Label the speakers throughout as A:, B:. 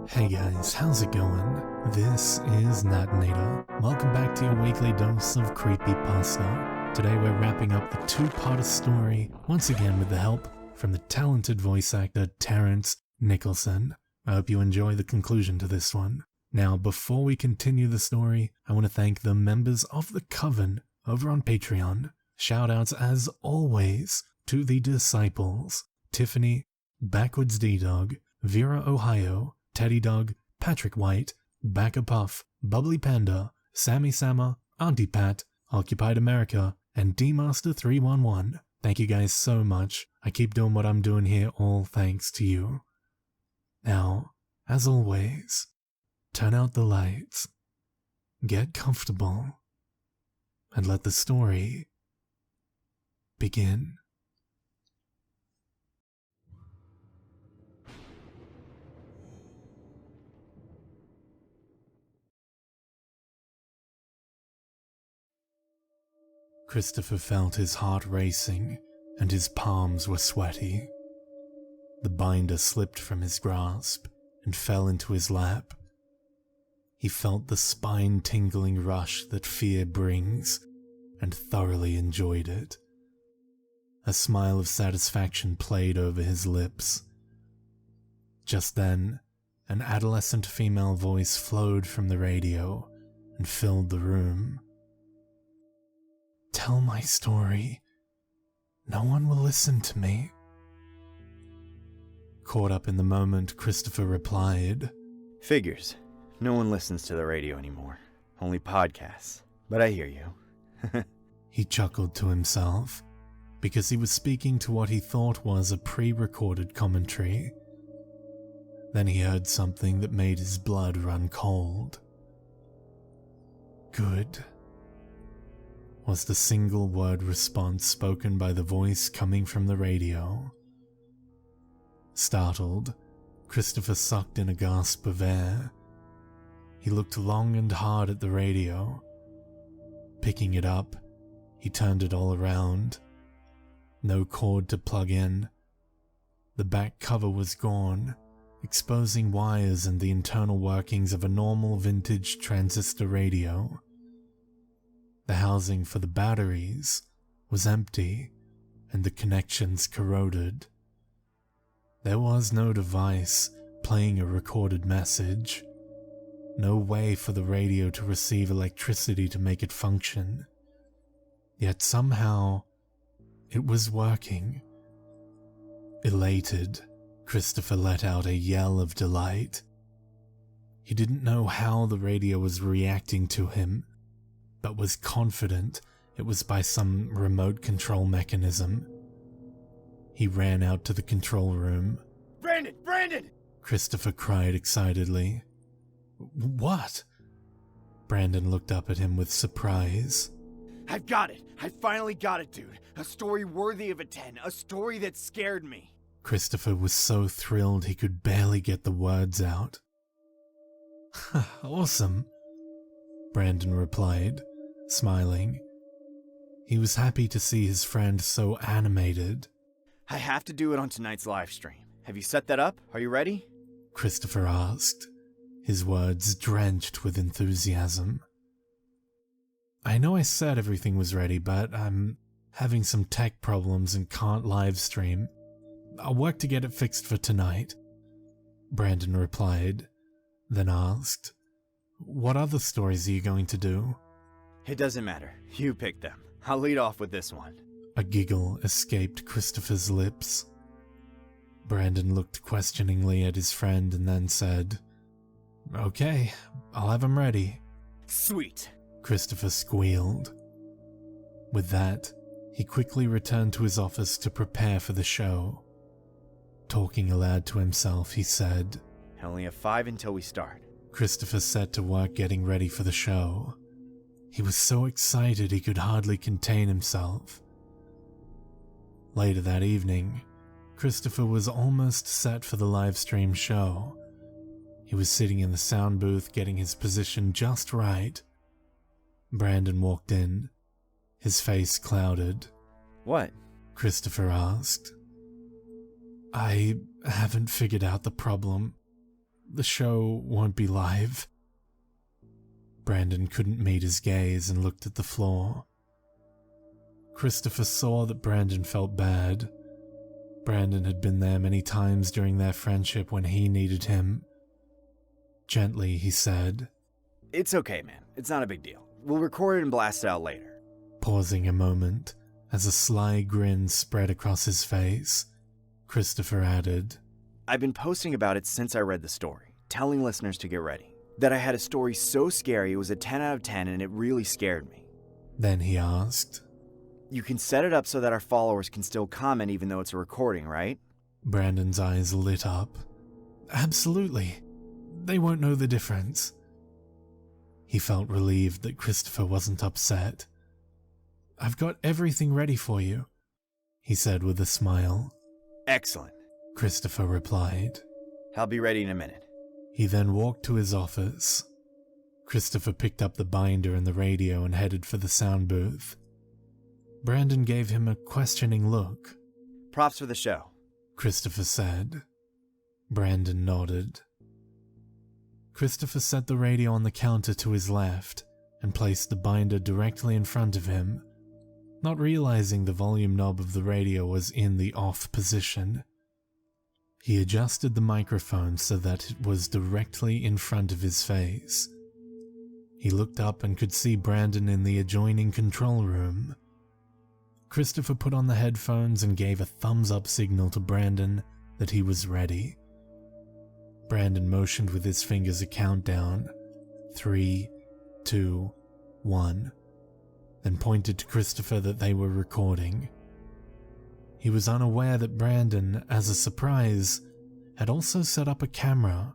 A: Hey guys, how's it going? This is Natinator. Welcome back to your weekly dose of Creepypasta. Today we're wrapping up the two-parter story, once again with the help from the talented voice actor Terrance Nicholson. I hope you enjoy the conclusion to this one. Now, before we continue the story, I want to thank the members of the Coven over on Patreon. Shoutouts as always to the Disciples, Tiffany, Backwards D-Dog, Vera Ohio, Teddy Dog, Patrick White, Backa Puff, Bubbly Panda, Sammy Sama, Auntie Pat, Occupied America, and D-Master311. Thank you guys so much. I keep doing what I'm doing here all thanks to you. Now, as always, turn out the lights, get comfortable, and let the story begin. Christopher felt his heart racing, and his palms were sweaty. The binder slipped from his grasp and fell into his lap. He felt the spine-tingling rush that fear brings, and thoroughly enjoyed it. A smile of satisfaction played over his lips. Just then, an adolescent female voice flowed from the radio and filled the room. "Tell my story. No one will listen to me." Caught up in the moment, Christopher replied,
B: "Figures. No one listens to the radio anymore. Only podcasts. But I hear you."
A: He chuckled to himself, because he was speaking to what he thought was a pre-recorded commentary. Then he heard something that made his blood run cold. "Good," was the single word response spoken by the voice coming from the radio. Startled, Christopher sucked in a gasp of air. He looked long and hard at the radio. Picking it up, he turned it all around. No cord to plug in. The back cover was gone, exposing wires and the internal workings of a normal vintage transistor radio. The housing for the batteries was empty, and the connections corroded. There was no device playing a recorded message. No way for the radio to receive electricity to make it function. Yet somehow, it was working. Elated, Christopher let out a yell of delight. He didn't know how the radio was reacting to him, but was confident it was by some remote control mechanism. He ran out to the control room.
B: Brandon!
A: Christopher cried excitedly. "What?" Brandon looked up at him with surprise.
B: "I've got it! I finally got it, dude! A story worthy of a 10, a story that scared me!"
A: Christopher was so thrilled he could barely get the words out. "Awesome," Brandon replied, smiling. He was happy to see his friend so animated.
B: "I have to do it on tonight's live stream. Have you set that up? Are you ready?"
A: Christopher asked, his words drenched with enthusiasm. "I know I said everything was ready, but I'm having some tech problems and can't live stream. I'll work to get it fixed for tonight," Brandon replied, then asked, "What other stories are you going to do?"
B: "It doesn't matter. You pick them. I'll lead off with this one."
A: A giggle escaped Christopher's lips. Brandon looked questioningly at his friend and then said, "Okay, I'll have him ready."
B: "Sweet,"
A: Christopher squealed. With that, he quickly returned to his office to prepare for the show. Talking aloud to himself, he said,
B: "I only have 5 until we start."
A: Christopher set to work getting ready for the show. He was so excited he could hardly contain himself. Later that evening, Christopher was almost set for the livestream show. He was sitting in the sound booth getting his position just right. Brandon walked in, his face clouded.
B: "What?"
A: Christopher asked. "I haven't figured out the problem. the show won't be live. Brandon couldn't meet his gaze and looked at the floor. Christopher saw that Brandon felt bad. Brandon had been there many times during their friendship when he needed him. Gently, he said,
B: It's okay, man. It's not a big deal. We'll record it and blast it out later.
A: Pausing a moment, as a sly grin spread across his face, Christopher added,
B: I've been posting about it since I read the story, telling listeners to get ready. That I had a story so scary it was a 10 out of 10 and it really scared me.
A: Then he asked,
B: You can set it up so that our followers can still comment even though it's a recording, right?
A: Brandon's eyes lit up. Absolutely. They won't know the difference. He felt relieved that Christopher wasn't upset. I've got everything ready for you, he said with a smile.
B: Excellent,
A: Christopher replied.
B: I'll be ready in a minute.
A: He then walked to his office. Christopher picked up the binder and the radio and headed for the sound booth. Brandon gave him a questioning look.
B: Props for the show,
A: Christopher said. Brandon nodded. Christopher set the radio on the counter to his left and placed the binder directly in front of him, not realizing the volume knob of the radio was in the off position. He adjusted the microphone so that it was directly in front of his face. He looked up and could see Brandon in the adjoining control room. Christopher put on the headphones and gave a thumbs-up signal to Brandon that he was ready. Brandon motioned with his fingers a countdown, 3, 2, 1, then pointed to Christopher that they were recording. He was unaware that Brandon, as a surprise, had also set up a camera.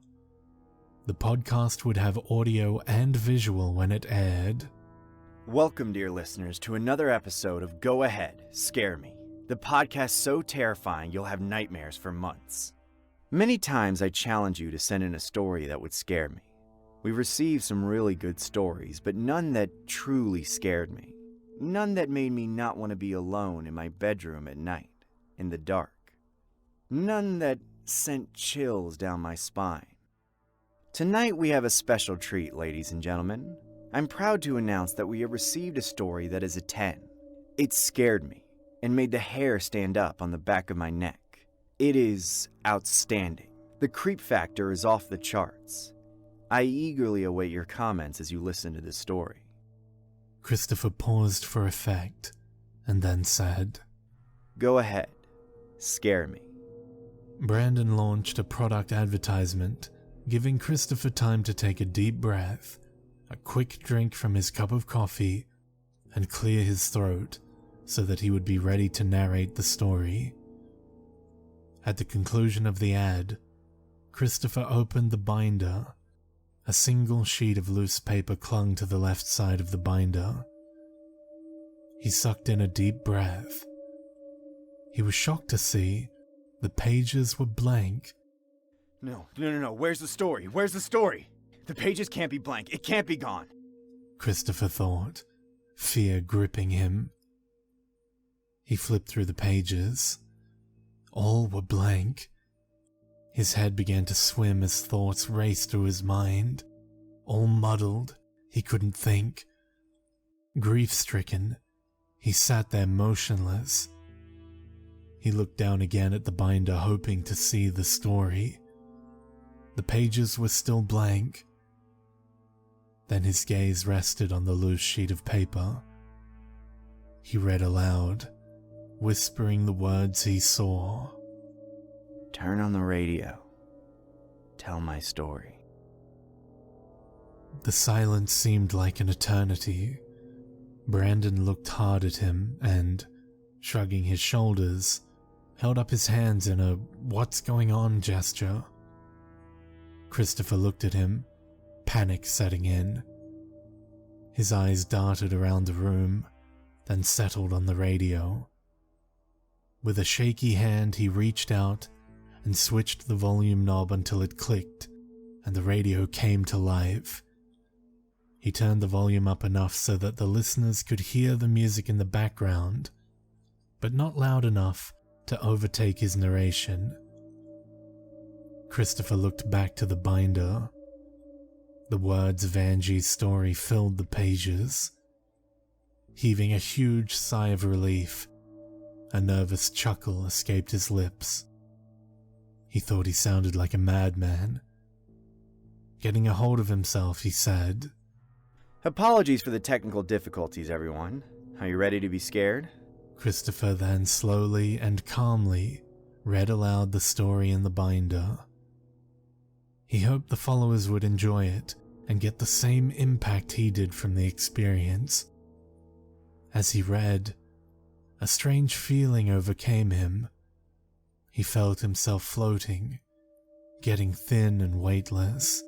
A: The podcast would have audio and visual when it aired.
B: Welcome, dear listeners, to another episode of Go Ahead, Scare Me, the podcast so terrifying you'll have nightmares for months. Many times I challenge you to send in a story that would scare me. We've received some really good stories, but none that truly scared me. None that made me not want to be alone in my bedroom at night, in the dark. None that sent chills down my spine. Tonight we have a special treat, ladies and gentlemen. I'm proud to announce that we have received a story that is a 10. It scared me and made the hair stand up on the back of my neck. It is outstanding. The creep factor is off the charts. I eagerly await your comments as you listen to this story.
A: Christopher paused for effect and then said,
B: Go ahead, scare me.
A: Brandon launched a product advertisement, giving Christopher time to take a deep breath, a quick drink from his cup of coffee, and clear his throat so that he would be ready to narrate the story. At the conclusion of the ad, Christopher opened the binder. A single sheet of loose paper clung to the left side of the binder. He sucked in a deep breath. He was shocked to see the pages were blank.
B: No. Where's the story? Where's the story? The pages can't be blank. It can't be gone.
A: Christopher thought, fear gripping him. He flipped through the pages. All were blank. His head began to swim as thoughts raced through his mind. All muddled, he couldn't think. Grief-stricken, he sat there motionless. He looked down again at the binder, hoping to see the story. The pages were still blank. Then his gaze rested on the loose sheet of paper. He read aloud, whispering the words he saw.
B: Turn on the radio. Tell my story.
A: The silence seemed like an eternity. Brandon looked hard at him and, shrugging his shoulders, held up his hands in a "what's going on" gesture. Christopher looked at him, panic setting in. His eyes darted around the room, then settled on the radio. With a shaky hand, he reached out and switched the volume knob until it clicked and the radio came to life. He turned the volume up enough so that the listeners could hear the music in the background, but not loud enough to overtake his narration. Christopher looked back to the binder. The words of Angie's story filled the pages. Heaving a huge sigh of relief, a nervous chuckle escaped his lips. He thought he sounded like a madman. Getting a hold of himself, he said,
B: "Apologies for the technical difficulties, everyone. Are you ready to be scared?"
A: Christopher then slowly and calmly read aloud the story in the binder. He hoped the followers would enjoy it and get the same impact he did from the experience. As he read, a strange feeling overcame him. He felt himself floating, getting thin and weightless.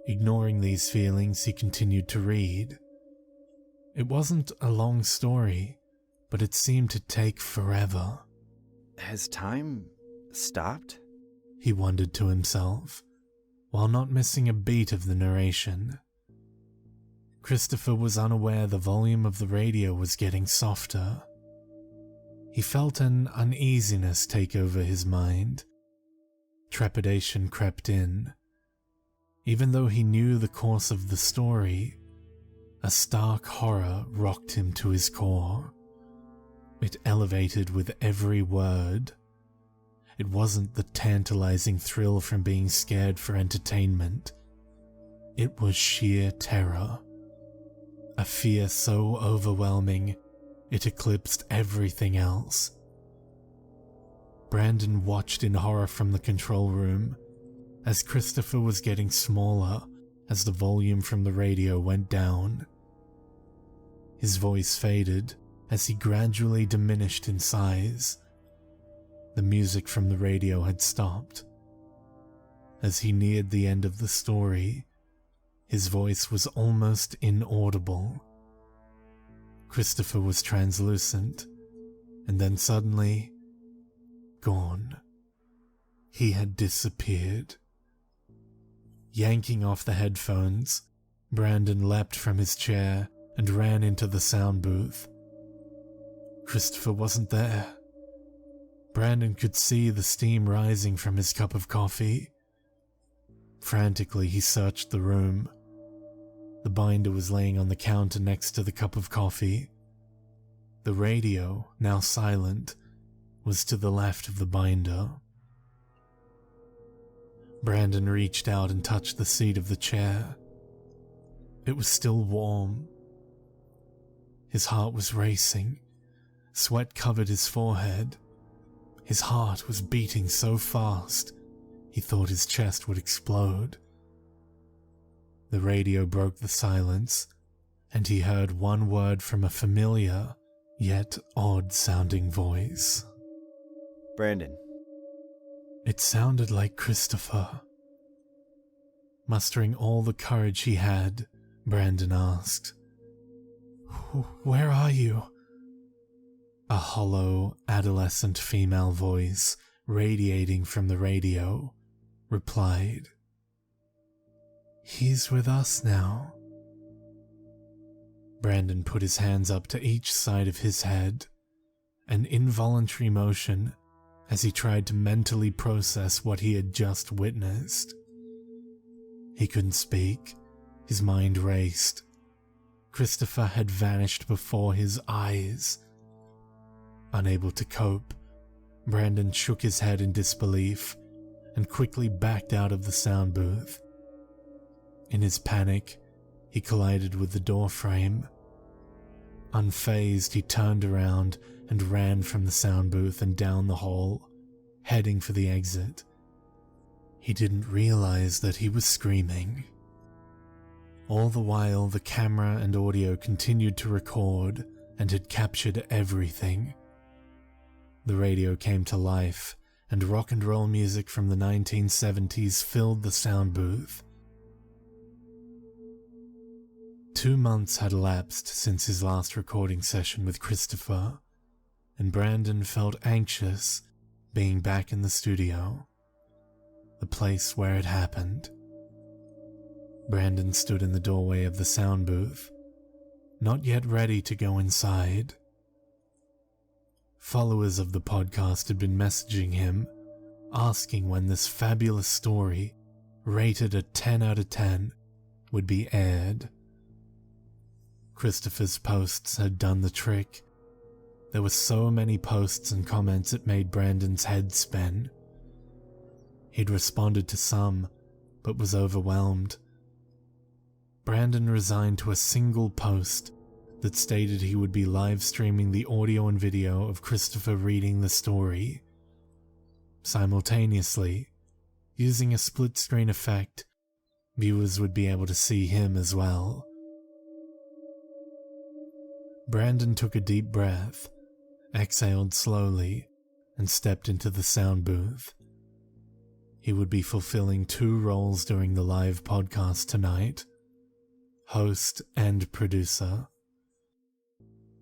A: Ignoring these feelings, he continued to read. It wasn't a long story, but it seemed to take forever.
B: Has time stopped?
A: He wondered to himself, while not missing a beat of the narration. Christopher was unaware the volume of the radio was getting softer. He felt an uneasiness take over his mind. Trepidation crept in. Even though he knew the course of the story, a stark horror rocked him to his core. It elevated with every word. It wasn't the tantalizing thrill from being scared for entertainment. It was sheer terror. A fear so overwhelming, it eclipsed everything else. Brandon watched in horror from the control room, as Christopher was getting smaller as the volume from the radio went down. His voice faded as he gradually diminished in size. The music from the radio had stopped. As he neared the end of the story, his voice was almost inaudible. Christopher was translucent, and then suddenly, gone. He had disappeared. Yanking off the headphones, Brandon leapt from his chair and ran into the sound booth. Christopher wasn't there. Brandon could see the steam rising from his cup of coffee. Frantically, he searched the room. The binder was laying on the counter next to the cup of coffee. The radio, now silent, was to the left of the binder. Brandon reached out and touched the seat of the chair. It was still warm. His heart was racing. Sweat covered his forehead. His heart was beating so fast, he thought his chest would explode. The radio broke the silence, and he heard one word from a familiar, yet odd-sounding voice.
B: "Brandon."
A: It sounded like Christopher. Mustering all the courage he had, Brandon asked, "Where are you?" A hollow, adolescent female voice, radiating from the radio, replied, "He's with us now." Brandon put his hands up to each side of his head, an involuntary motion as he tried to mentally process what he had just witnessed. He couldn't speak. His mind raced. Christopher had vanished before his eyes. Unable to cope, Brandon shook his head in disbelief and quickly backed out of the sound booth. In his panic, he collided with the door frame. Unfazed, he turned around and ran from the sound booth and down the hall, heading for the exit. He didn't realize that he was screaming. All the while, the camera and audio continued to record and had captured everything. The radio came to life, and rock and roll music from the 1970s filled the sound booth. 2 months had elapsed since his last recording session with Christopher, and Brandon felt anxious being back in the studio, the place where it happened. Brandon stood in the doorway of the sound booth, not yet ready to go inside. Followers of the podcast had been messaging him, asking when this fabulous story, rated a 10 out of 10, would be aired. Christopher's posts had done the trick. There were so many posts and comments it made Brandon's head spin. He'd responded to some, but was overwhelmed. Brandon resigned to a single post that stated he would be live streaming the audio and video of Christopher reading the story. Simultaneously, using a split screen effect, viewers would be able to see him as well. Brandon took a deep breath, exhaled slowly, and stepped into the sound booth. He would be fulfilling 2 roles during the live podcast tonight: host and producer.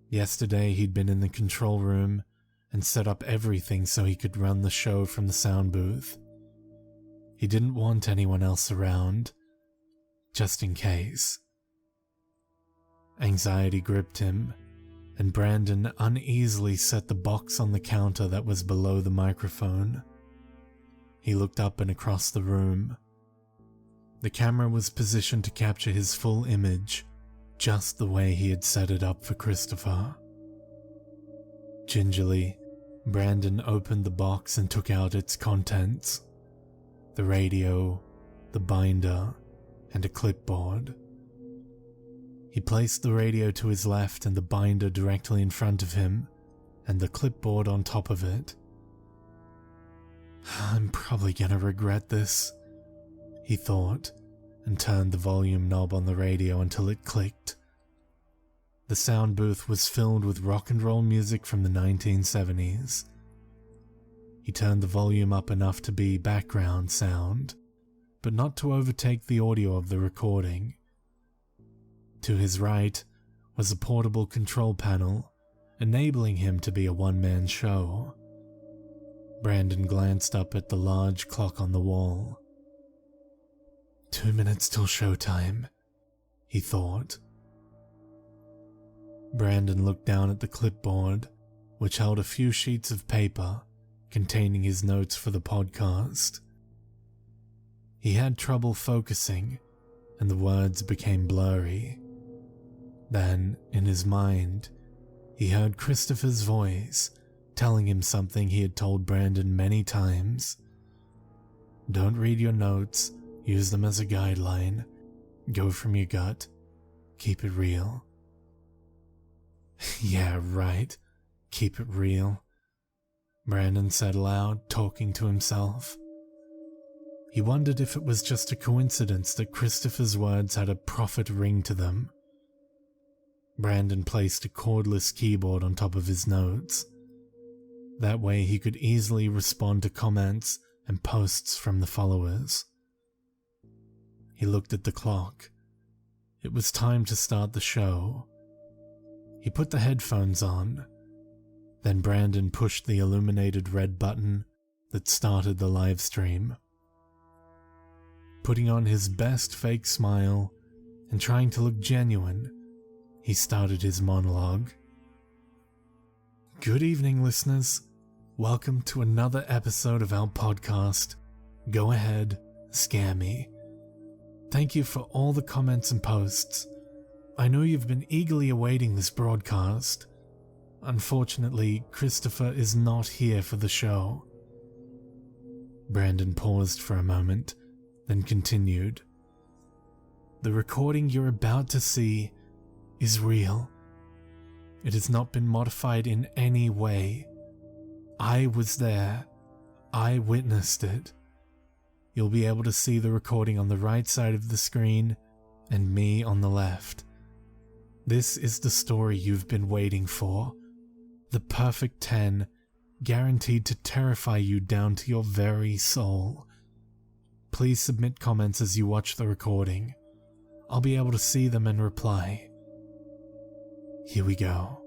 A: Yesterday he'd been in the control room and set up everything so he could run the show from the sound booth. He didn't want anyone else around, just in case. Anxiety gripped him, and Brandon uneasily set the box on the counter that was below the microphone. He looked up and across the room. The camera was positioned to capture his full image, just the way he had set it up for Christopher. Gingerly, Brandon opened the box and took out its contents: the radio, the binder, and a clipboard. He placed the radio to his left and the binder directly in front of him, and the clipboard on top of it. "I'm probably gonna regret this," he thought, and turned the volume knob on the radio until it clicked. The sound booth was filled with rock and roll music from the 1970s. He turned the volume up enough to be background sound, but not to overtake the audio of the recording. To his right was a portable control panel, enabling him to be a one-man show. Brandon glanced up at the large clock on the wall. 2 minutes till showtime, he thought. Brandon looked down at the clipboard, which held a few sheets of paper containing his notes for the podcast. He had trouble focusing, and the words became blurry. Then, in his mind, he heard Christopher's voice telling him something he had told Brandon many times. "Don't read your notes, use them as a guideline. Go from your gut. Keep it real." "Yeah, right. Keep it real," Brandon said aloud, talking to himself. He wondered if it was just a coincidence that Christopher's words had a prophet ring to them. Brandon placed a cordless keyboard on top of his notes. That way he could easily respond to comments and posts from the followers. He looked at the clock. It was time to start the show. He put the headphones on. Then Brandon pushed the illuminated red button that started the live stream. Putting on his best fake smile and trying to look genuine, he started his monologue. "Good evening, listeners. Welcome to another episode of our podcast, Go Ahead, Scare Me. Thank you for all the comments and posts. I know you've been eagerly awaiting this broadcast. Unfortunately, Christopher is not here for the show." Brandon paused for a moment, then continued. "The recording you're about to see is real. It has not been modified in any way. I was there. I witnessed it. You'll be able to see the recording on the right side of the screen and me on the left. This is the story you've been waiting for. The perfect 10, guaranteed to terrify you down to your very soul. Please submit comments as you watch the recording. I'll be able to see them and reply. Here we go."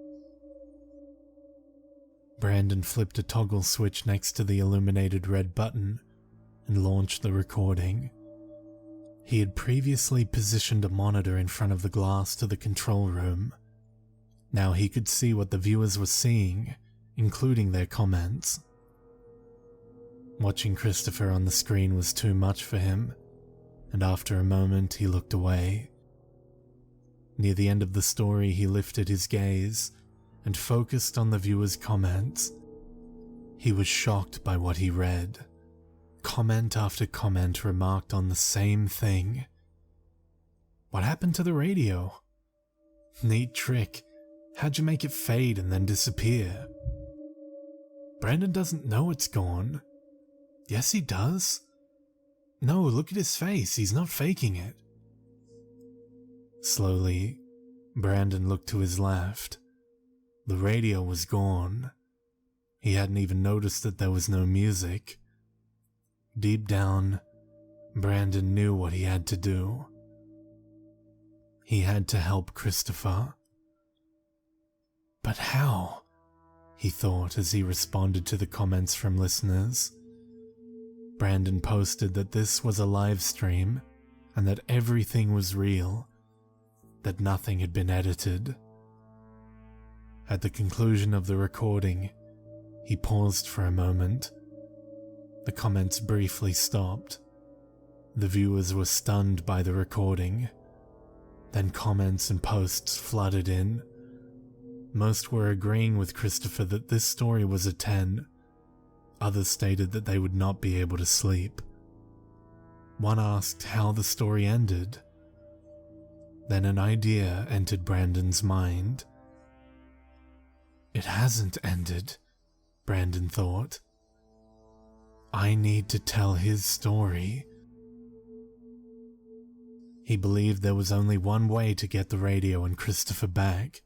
A: Brandon flipped a toggle switch next to the illuminated red button and launched the recording. He had previously positioned a monitor in front of the glass to the control room. Now he could see what the viewers were seeing, including their comments. Watching Christopher on the screen was too much for him, and after a moment he looked away. Near the end of the story, he lifted his gaze and focused on the viewer's comments. He was shocked by what he read. Comment after comment remarked on the same thing. What happened to the radio? Neat trick. How'd you make it fade and then disappear? Brandon doesn't know it's gone. Yes, he does. No, look at his face. He's not faking it. Slowly, Brandon looked to his left. The radio was gone. He hadn't even noticed that there was no music. Deep down, Brandon knew what he had to do. He had to help Christopher. But how? He thought as he responded to the comments from listeners. Brandon posted that this was a live stream and that everything was real, that nothing had been edited. At the conclusion of the recording, he paused for a moment. The comments briefly stopped. The viewers were stunned by the recording. Then comments and posts flooded in. Most were agreeing with Christopher that this story was a 10. Others stated that they would not be able to sleep. One asked how the story ended. Then an idea entered Brandon's mind. It hasn't ended, Brandon thought. I need to tell his story. He believed there was only one way to get the radio and Christopher back.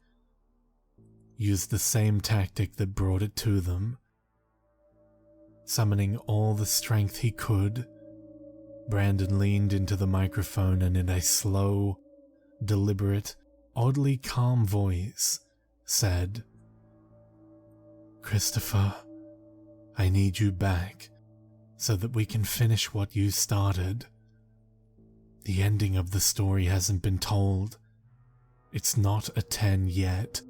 A: Use the same tactic that brought it to them. Summoning all the strength he could, Brandon leaned into the microphone and in a slow, deliberate, oddly calm voice said, Christopher, I need you back so that we can finish what you started. The ending of the story hasn't been told. It's not a 10 yet.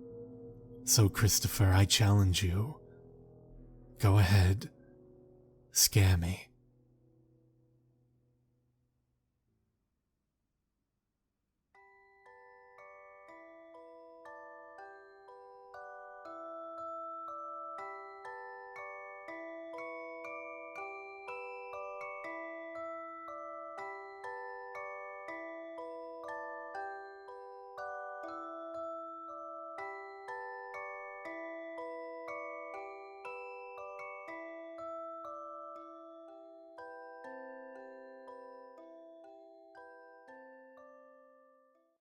A: So Christopher, I challenge you. Go ahead. Scare me.